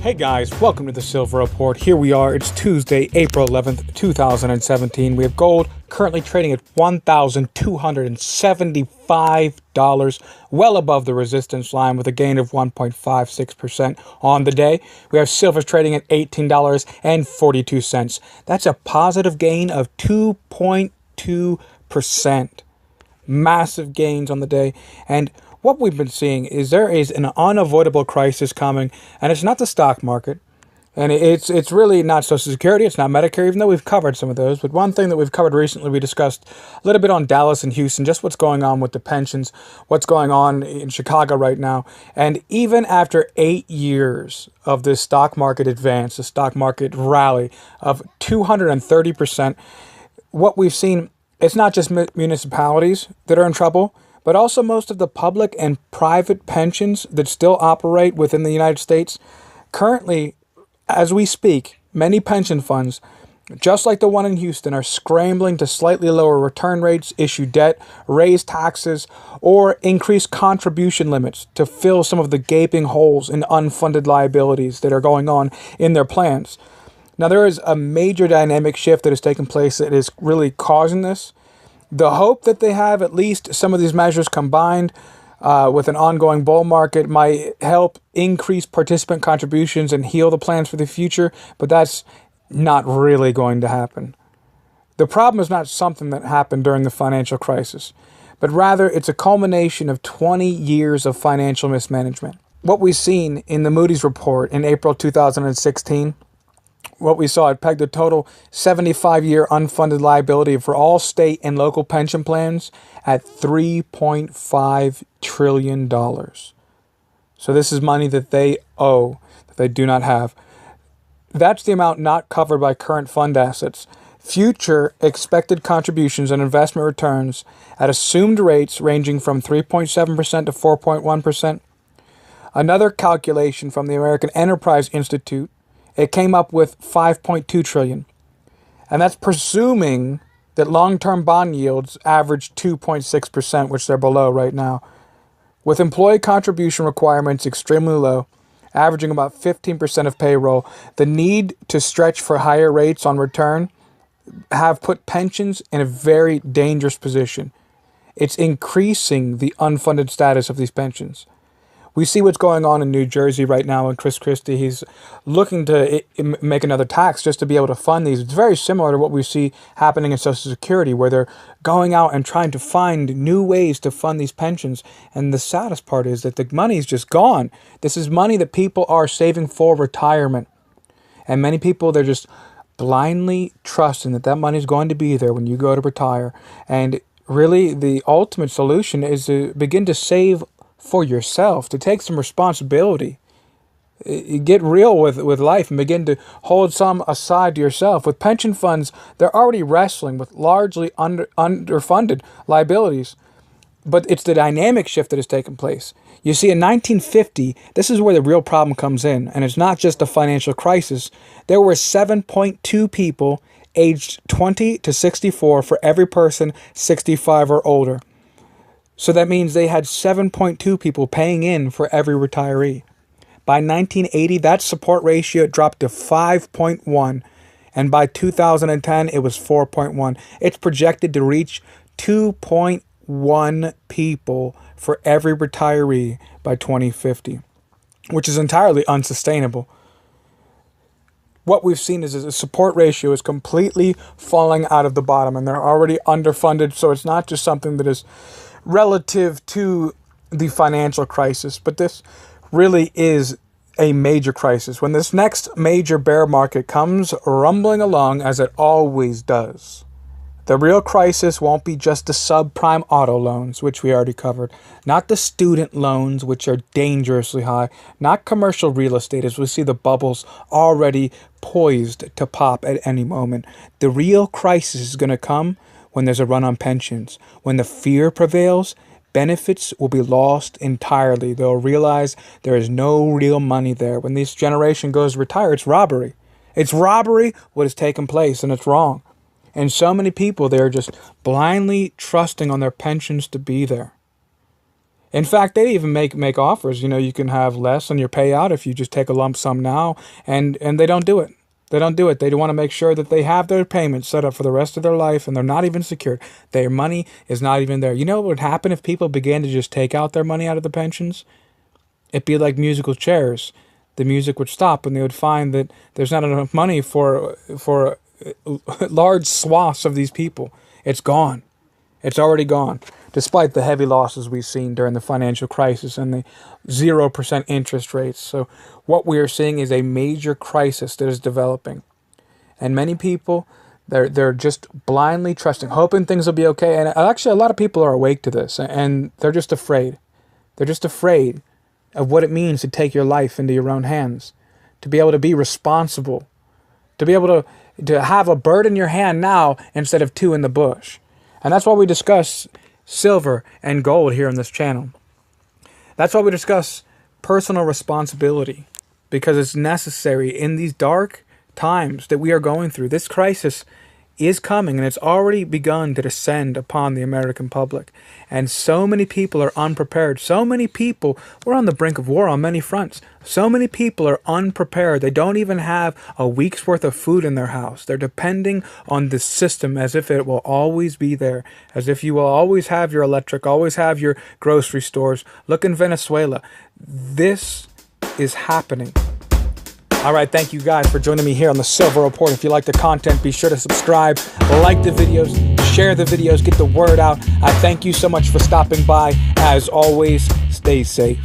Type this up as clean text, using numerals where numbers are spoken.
Hey guys, welcome to the Silver Report. Here we are. It's Tuesday, April 11th, 2017. We have gold currently trading at $1,275, well above the resistance line with a gain of 1.56% on the day. We have silver trading at $18.42. That's a positive gain of 2.2%. Massive gains on the day. And what we've been seeing is there is an unavoidable crisis coming, and it's not the stock market, and it's really not Social Security, it's not Medicare, even though we've covered some of those. But one thing that we've covered recently, we discussed a little bit on Dallas and Houston, just what's going on with the pensions, what's going on in Chicago right now. And even after 8 years of this stock market advance, the stock market rally of 230%, what we've seen, it's not just municipalities that are in trouble, but also most of the public and private pensions that still operate within the United States. Currently, as we speak, many pension funds, just like the one in Houston, are scrambling to slightly lower return rates, issue debt, raise taxes, or increase contribution limits to fill some of the gaping holes in unfunded liabilities that are going on in their plans. Now, there is a major dynamic shift that has taken place that is really causing this. The hope that they have, at least some of these measures combined with an ongoing bull market, might help increase participant contributions and heal the plans for the future, but that's not really going to happen. The problem is not something that happened during the financial crisis, but rather it's a culmination of 20 years of financial mismanagement. What we've seen in the Moody's report in April 2016, what we saw, it pegged a total 75-year unfunded liability for all state and local pension plans at $3.5 trillion. So this is money that they owe, that they do not have. That's the amount not covered by current fund assets. Future expected contributions and investment returns at assumed rates ranging from 3.7% to 4.1%. Another calculation from the American Enterprise Institute, it came up with 5.2 trillion. And that's presuming that long-term bond yields average 2.6%, which they're below right now. With employee contribution requirements extremely low, averaging about 15% of payroll, the need to stretch for higher rates on return have put pensions in a very dangerous position. It's increasing the unfunded status of these pensions. We see what's going on in New Jersey right now, and Chris Christie, he's looking to make another tax just to be able to fund these. It's very similar to what we see happening in Social Security, where they're going out and trying to find new ways to fund these pensions. And the saddest part is that the money's just gone. This is money that people are saving for retirement. And many people, they're just blindly trusting that that money's going to be there when you go to retire. And really, the ultimate solution is to begin to save for yourself, to take some responsibility. Get real with life and begin to hold some aside to yourself. With pension funds, they're already wrestling with largely underfunded liabilities. But it's the dynamic shift that has taken place. You see, in 1950, this is where the real problem comes in, and it's not just a financial crisis. There were 7.2 people aged 20 to 64 for every person 65 or older. So that means they had 7.2 people paying in for every retiree. By 1980, that support ratio dropped to 5.1, and by 2010, it was 4.1. It's projected to reach 2.1 people for every retiree by 2050, which is entirely unsustainable. What we've seen is the support ratio is completely falling out of the bottom, and they're already underfunded, so it's not just something that is relative to the financial crisis, but this really is a major crisis. When this next major bear market comes rumbling along, as it always does, the real crisis won't be just the subprime auto loans, which we already covered, not the student loans, which are dangerously high, not commercial real estate, as we see the bubbles already poised to pop at any moment. The real crisis is going to come when there's a run on pensions. When the fear prevails, benefits will be lost entirely. They'll realize there is no real money there. When this generation goes to retire, it's robbery. It's robbery what has taken place, and it's wrong. And so many people, they're just blindly trusting on their pensions to be there. In fact, they even make offers. You can have less on your payout if you just take a lump sum now, and they don't do it. They don't do it. They want to make sure that they have their payments set up for the rest of their life, and they're not even secured. Their money is not even there. You know what would happen if people began to just take out their money out of the pensions? It'd be like musical chairs. The music would stop, and they would find that there's not enough money for large swaths of these people. It's gone. It's already gone, despite the heavy losses we've seen during the financial crisis and the 0% interest rates. So what we are seeing is a major crisis that is developing. And many people, they're just blindly trusting, hoping things will be okay. And actually, a lot of people are awake to this, and they're just afraid. They're just afraid of what it means to take your life into your own hands, to be able to be responsible, to be able to have a bird in your hand now instead of two in the bush. And that's why we discuss silver and gold here on this channel. That's why we discuss personal responsibility, because it's necessary in these dark times that we are going through. This crisis is coming, and it's already begun to descend upon the American public. And so many people are unprepared. So many people, we're on the brink of war on many fronts. So many people are unprepared. They don't even have a week's worth of food in their house. They're depending on this system as if it will always be there, as if you will always have your electric, always have your grocery stores. Look in Venezuela. This is happening. All right, thank you guys for joining me here on the Silver Report. If you like the content, be sure to subscribe, like the videos, share the videos, get the word out. I thank you so much for stopping by. As always, stay safe.